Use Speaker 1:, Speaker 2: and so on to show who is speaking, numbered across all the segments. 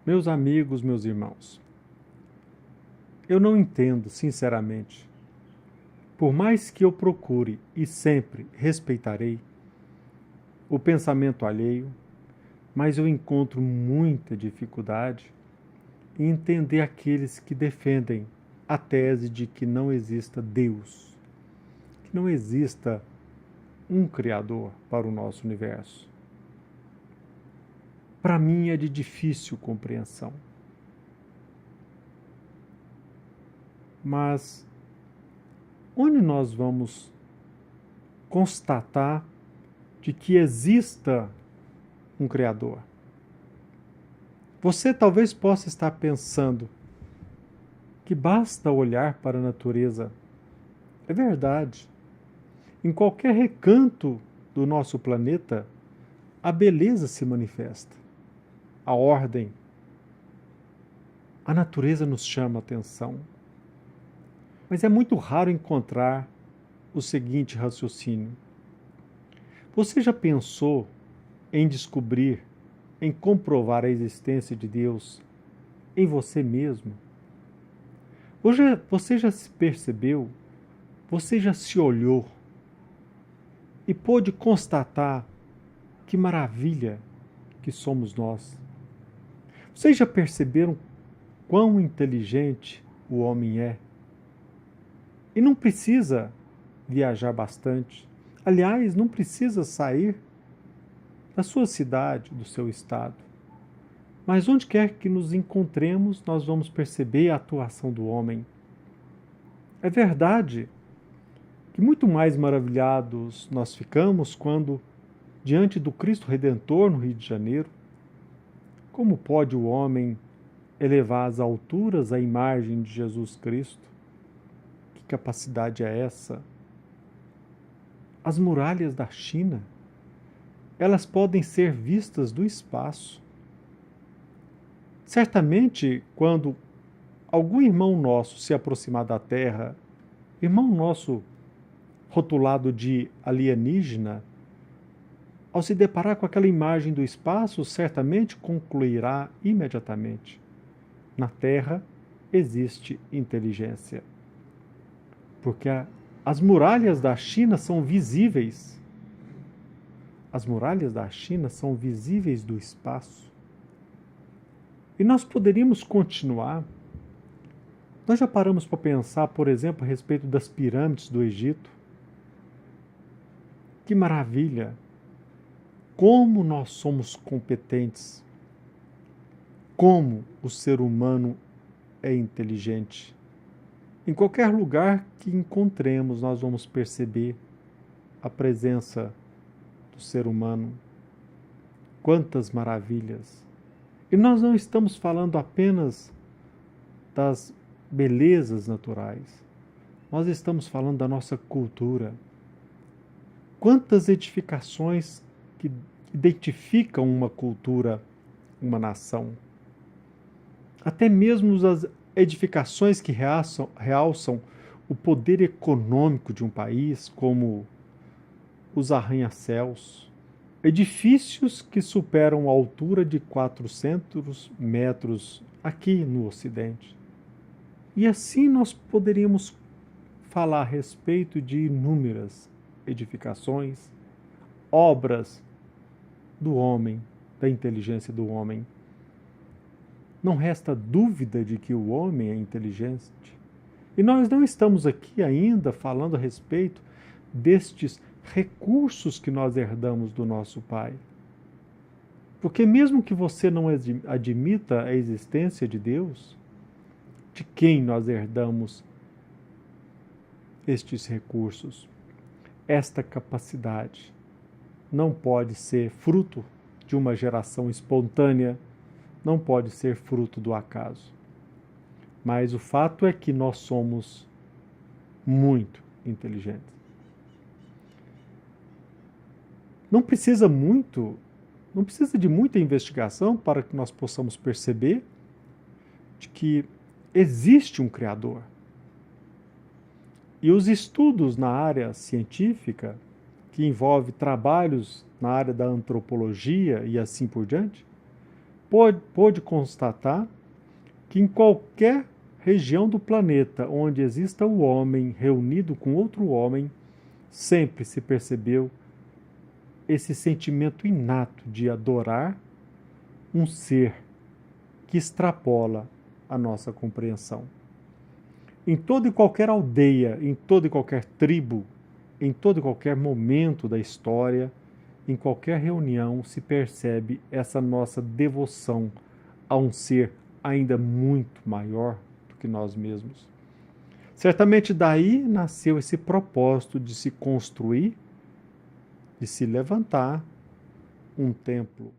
Speaker 1: Meus amigos, meus irmãos, eu não entendo, sinceramente, por mais que eu procure e sempre respeitarei o pensamento alheio, mas eu encontro muita dificuldade em entender aqueles que defendem a tese de que não exista Deus, que não exista um Criador para o nosso universo. Para mim é de difícil compreensão. Mas onde nós vamos constatar de que exista um Criador? Você talvez possa estar pensando que basta olhar para a natureza. É verdade. Em qualquer recanto do nosso planeta, a beleza se manifesta. A ordem, a natureza nos chama a atenção. Mas é muito raro encontrar o seguinte raciocínio. Você já pensou em descobrir, em comprovar a existência de Deus em você mesmo? Você já se percebeu? Você já se olhou e pôde constatar que maravilha que somos nós? Vocês já perceberam quão inteligente o homem é? E não precisa viajar bastante. Aliás, não precisa sair da sua cidade, do seu estado. Mas onde quer que nos encontremos, nós vamos perceber a atuação do homem. É verdade que muito mais maravilhados nós ficamos quando, diante do Cristo Redentor no Rio de Janeiro, como pode o homem elevar às alturas a imagem de Jesus Cristo? Que capacidade é essa? As muralhas da China, elas podem ser vistas do espaço. Certamente, quando algum irmão nosso se aproximar da Terra, irmão nosso rotulado de alienígena, ao se deparar com aquela imagem do espaço, certamente concluirá imediatamente: na Terra existe inteligência. Porque as muralhas da China são visíveis. As muralhas da China são visíveis do espaço. E nós poderíamos continuar. Nós já paramos para pensar, por exemplo, a respeito das pirâmides do Egito. Que maravilha! Como nós somos competentes! Como o ser humano é inteligente! Em qualquer lugar que encontremos, nós vamos perceber a presença do ser humano. Quantas maravilhas! E nós não estamos falando apenas das belezas naturais. Nós estamos falando da nossa cultura. Quantas edificações que identificam uma cultura, uma nação. Até mesmo as edificações que realçam o poder econômico de um país, como os arranha-céus. Edifícios que superam a altura de 400 metros aqui no Ocidente. E assim nós poderíamos falar a respeito de inúmeras edificações, obras do homem, da inteligência do homem. Não resta dúvida de que o homem é inteligente. E nós não estamos aqui ainda falando a respeito destes recursos que nós herdamos do nosso Pai. Porque mesmo que você não admita a existência de Deus, de quem nós herdamos estes recursos? Esta capacidade não pode ser fruto de uma geração espontânea, não pode ser fruto do acaso. Mas o fato é que nós somos muito inteligentes. Não Não precisa de muita investigação para que nós possamos perceber de que existe um Criador. E os estudos na área científica, que envolve trabalhos na área da antropologia e assim por diante, pôde constatar que em qualquer região do planeta onde exista o homem reunido com outro homem, sempre se percebeu esse sentimento inato de adorar um ser que extrapola a nossa compreensão. Em toda e qualquer aldeia, em toda e qualquer tribo, em todo e qualquer momento da história, em qualquer reunião, se percebe essa nossa devoção a um ser ainda muito maior do que nós mesmos. Certamente daí nasceu esse propósito de se construir, de se levantar um templo.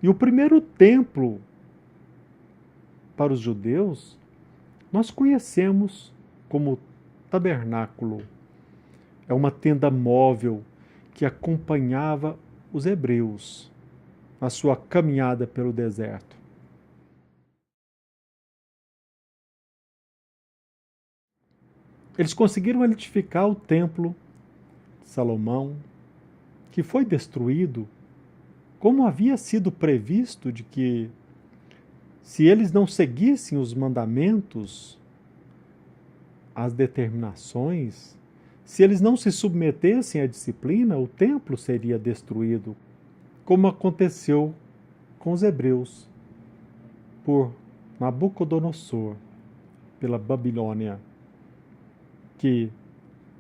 Speaker 1: E o primeiro templo para os judeus, nós conhecemos como tabernáculo. É uma tenda móvel que acompanhava os hebreus na sua caminhada pelo deserto. Eles conseguiram edificar o templo de Salomão, que foi destruído, como havia sido previsto de que, se eles não seguissem os mandamentos, as determinações, se eles não se submetessem à disciplina, o templo seria destruído, como aconteceu com os hebreus por Nabucodonosor, pela Babilônia, que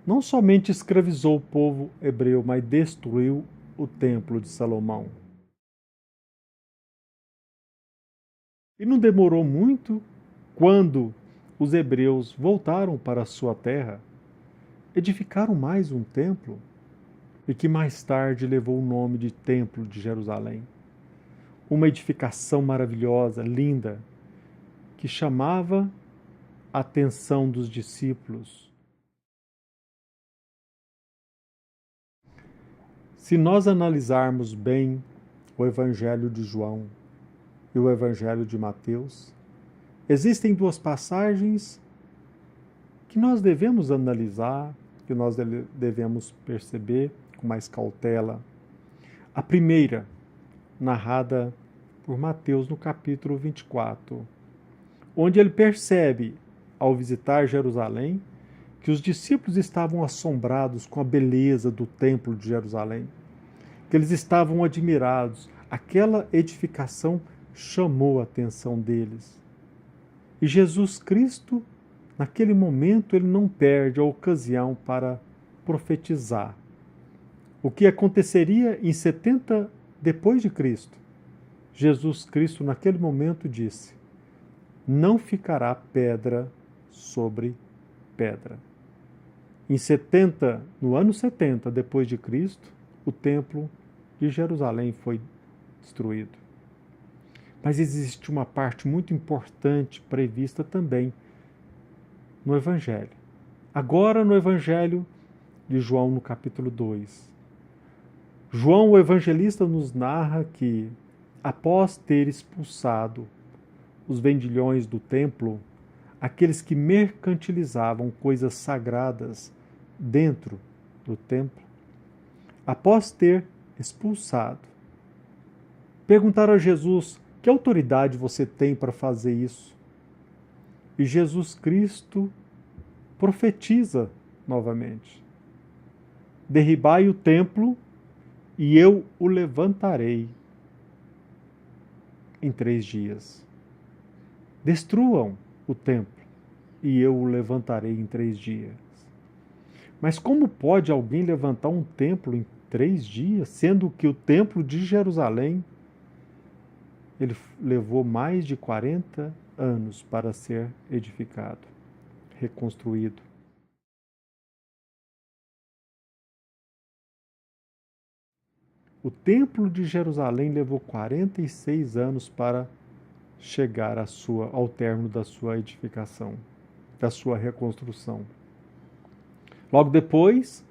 Speaker 1: não somente escravizou o povo hebreu, mas destruiu o templo de Salomão. E não demorou muito, quando os hebreus voltaram para a sua terra, edificaram mais um templo, e que mais tarde levou o nome de Templo de Jerusalém. Uma edificação maravilhosa, linda, que chamava a atenção dos discípulos. Se nós analisarmos bem o Evangelho de João e o Evangelho de Mateus, existem duas passagens que nós devemos analisar, que nós devemos perceber com mais cautela. A primeira, narrada por Mateus no capítulo 24, onde ele percebe, ao visitar Jerusalém, que os discípulos estavam assombrados com a beleza do templo de Jerusalém, que eles estavam admirados. Aquela edificação chamou a atenção deles. E Jesus Cristo, naquele momento, ele não perde a ocasião para profetizar. O que aconteceria em 70 depois de Cristo? Jesus Cristo, naquele momento, disse: não ficará pedra sobre pedra. Em 70, no ano 70 depois de Cristo, o templo de Jerusalém foi destruído. Mas existe uma parte muito importante prevista também no Evangelho. Agora no Evangelho de João, no capítulo 2. João, o evangelista, nos narra que, após ter expulsado os vendilhões do templo, aqueles que mercantilizavam coisas sagradas dentro do templo, após ter expulsado, perguntaram a Jesus: que autoridade você tem para fazer isso? E Jesus Cristo profetiza novamente: derribai o templo e eu o levantarei em 3 dias. Destruam o templo e eu o levantarei em 3 dias. Mas como pode alguém levantar um templo em 3 dias, sendo que o templo de Jerusalém ele levou mais de 40 anos para ser edificado, reconstruído? O templo de Jerusalém levou 46 anos para chegar ao término da sua edificação, da sua reconstrução. Logo depois,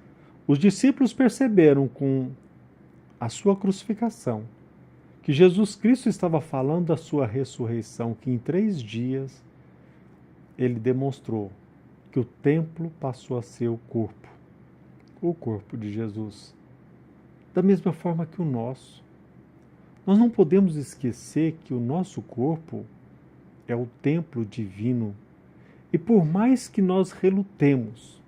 Speaker 1: os discípulos perceberam com a sua crucificação que Jesus Cristo estava falando da sua ressurreição, que em 3 dias ele demonstrou que o templo passou a ser o corpo de Jesus. Da mesma forma que o nosso. Nós não podemos esquecer que o nosso corpo é o templo divino. E por mais que nós relutemos,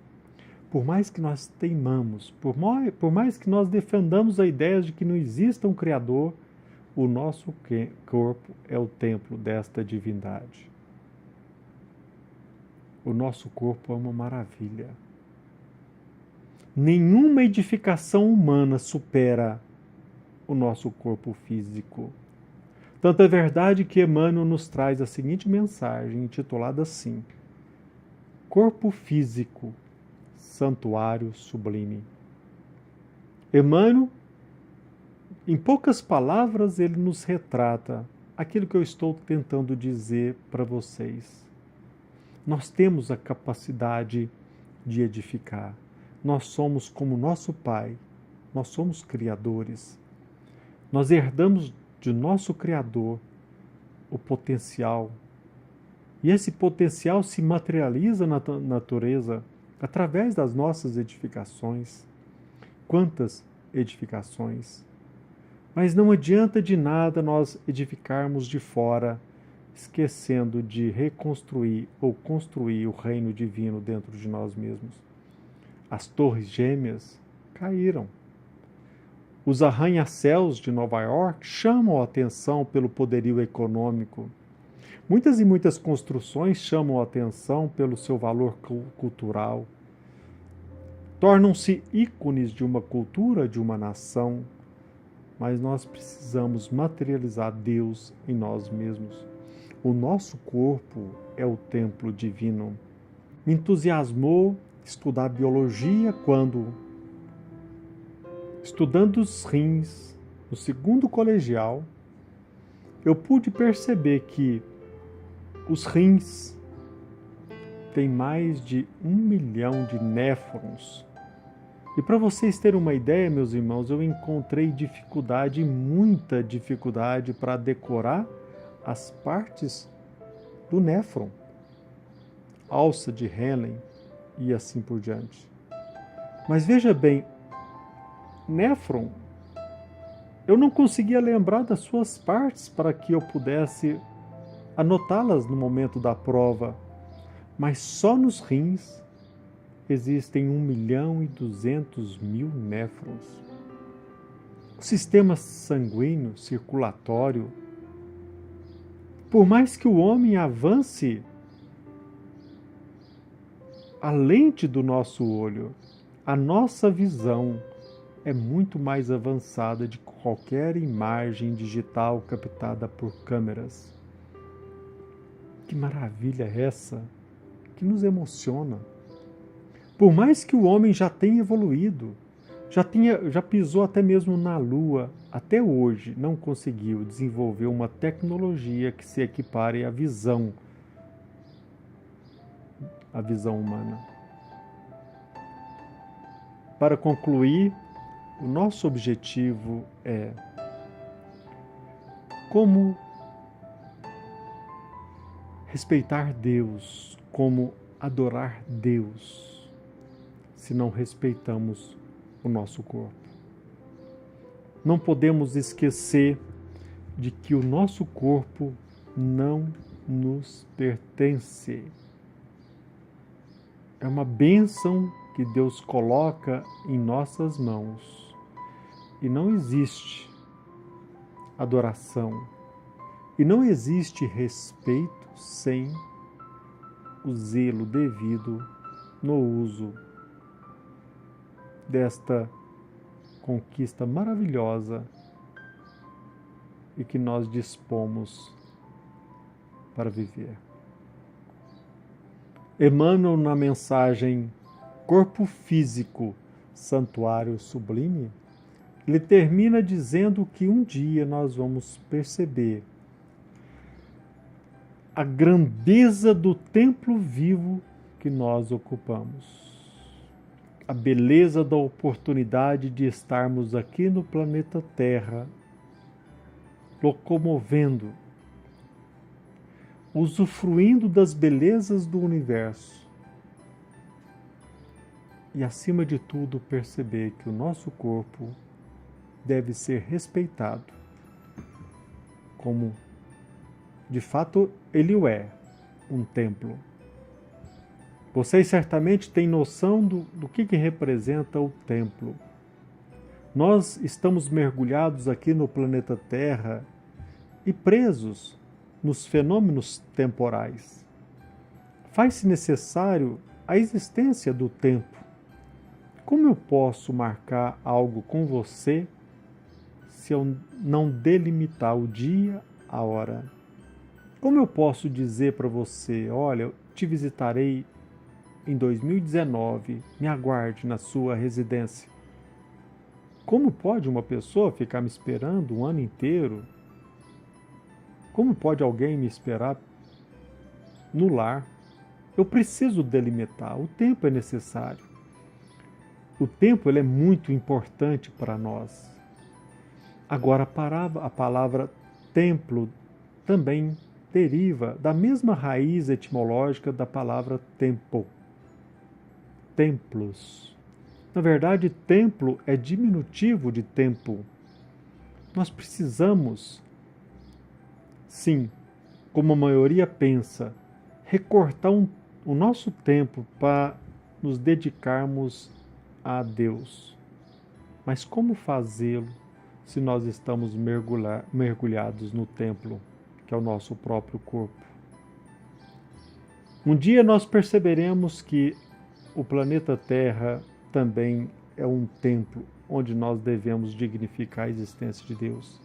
Speaker 1: por mais que nós teimamos, por mais que nós defendamos a ideia de que não exista um Criador, o nosso corpo é o templo desta divindade. O nosso corpo é uma maravilha. Nenhuma edificação humana supera o nosso corpo físico. Tanto é verdade que Emmanuel nos traz a seguinte mensagem, intitulada assim: Corpo físico, santuário sublime. Emmanuel, em poucas palavras, ele nos retrata aquilo que eu estou tentando dizer para vocês. Nós temos a capacidade de edificar. Nós somos como nosso Pai. Nós somos criadores. Nós herdamos de nosso Criador o potencial. E esse potencial se materializa na natureza através das nossas edificações. Quantas edificações! Mas não adianta de nada nós edificarmos de fora, esquecendo de reconstruir ou construir o reino divino dentro de nós mesmos. As torres gêmeas caíram. Os arranha-céus de Nova York chamam a atenção pelo poderio econômico. Muitas e muitas construções chamam a atenção pelo seu valor cultural. Tornam-se ícones de uma cultura, de uma nação. Mas nós precisamos materializar Deus em nós mesmos. O nosso corpo é o templo divino. Me entusiasmou estudar biologia quando, estudando os rins no 2º colegial, eu pude perceber que os rins têm mais de 1 milhão de néfrons. E para vocês terem uma ideia, meus irmãos, eu encontrei dificuldade, muita dificuldade para decorar as partes do néfron, alça de Henle e assim por diante. Mas veja bem, néfron, eu não conseguia lembrar das suas partes para que eu pudesse anotá-las no momento da prova, mas só nos rins existem 1.200.000 néfrons. O sistema sanguíneo, circulatório, por mais que o homem avance a lente do nosso olho, a nossa visão é muito mais avançada de qualquer imagem digital captada por câmeras. Que maravilha é essa que nos emociona! Por mais que o homem já tenha evoluído, já pisou até mesmo na Lua, até hoje não conseguiu desenvolver uma tecnologia que se equipare à visão humana. Para concluir, o nosso objetivo é como respeitar Deus, como adorar Deus, se não respeitamos o nosso corpo. Não podemos esquecer de que o nosso corpo não nos pertence. É uma bênção que Deus coloca em nossas mãos. E não existe adoração, e não existe respeito sem o zelo devido no uso desta conquista maravilhosa e que nós dispomos para viver. Emmanuel, na mensagem Corpo Físico, Santuário Sublime, ele termina dizendo que um dia nós vamos perceber a grandeza do templo vivo que nós ocupamos. a beleza da oportunidade de estarmos aqui no planeta Terra, locomovendo, usufruindo das belezas do universo e, acima de tudo, perceber que o nosso corpo deve ser respeitado, como de fato ele o é, um templo. Vocês certamente têm noção do que representa o templo. Nós estamos mergulhados aqui no planeta Terra e presos nos fenômenos temporais. Faz-se necessário a existência do tempo. Como eu posso marcar algo com você se eu não delimitar o dia, a hora? Como eu posso dizer para você, olha, eu te visitarei em 2019, me aguarde na sua residência? Como pode uma pessoa ficar me esperando um ano inteiro? Como pode alguém me esperar no lar? Eu preciso delimitar, o tempo é necessário. O tempo ele é muito importante para nós. Agora, a palavra templo também deriva da mesma raiz etimológica da palavra tempo. Templos. Na verdade, templo é diminutivo de tempo. Nós precisamos, sim, como a maioria pensa, recortar o nosso tempo para nos dedicarmos a Deus. Mas como fazê-lo se nós estamos mergulhados no templo, que é o nosso próprio corpo? Um dia nós perceberemos que o planeta Terra também é um templo onde nós devemos dignificar a existência de Deus.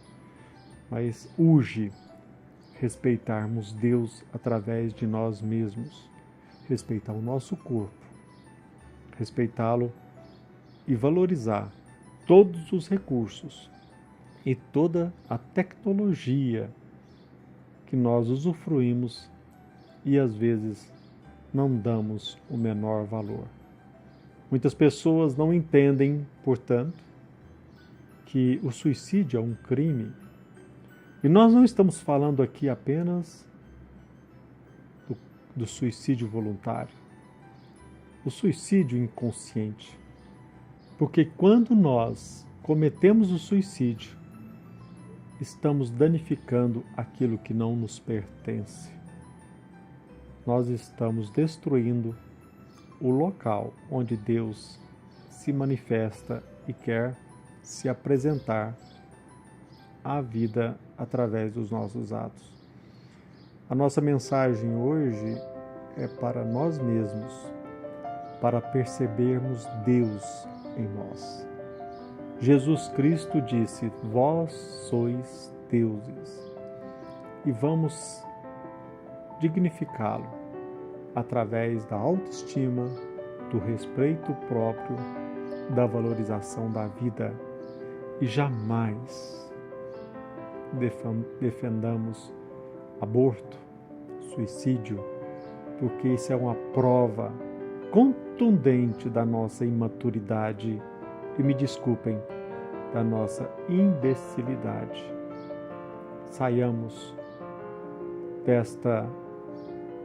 Speaker 1: Mas urge respeitarmos Deus através de nós mesmos, respeitar o nosso corpo, respeitá-lo e valorizar todos os recursos e toda a tecnologia que nós usufruímos e às vezes não damos o menor valor. Muitas pessoas não entendem, portanto, que o suicídio é um crime. E nós não estamos falando aqui apenas do suicídio voluntário, o suicídio inconsciente. Porque quando nós cometemos o suicídio, estamos danificando aquilo que não nos pertence. Nós estamos destruindo o local onde Deus se manifesta e quer se apresentar à vida através dos nossos atos. A nossa mensagem hoje é para nós mesmos, para percebermos Deus em nós. Jesus Cristo disse: vós sois deuses, e vamos dignificá-lo através da autoestima, do respeito próprio, da valorização da vida, e jamais defendamos aborto, suicídio, porque isso é uma prova contundente da nossa imaturidade e, me desculpem, da nossa imbecilidade. Saiamos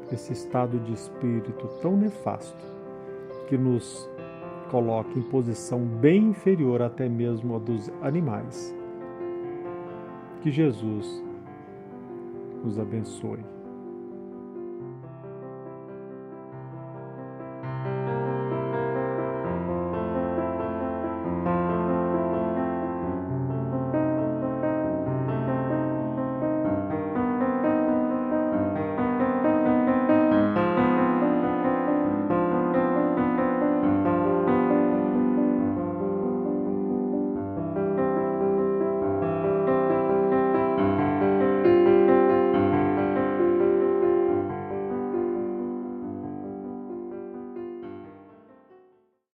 Speaker 1: desse estado de espírito tão nefasto que nos coloca em posição bem inferior até mesmo a dos animais. Que Jesus nos abençoe.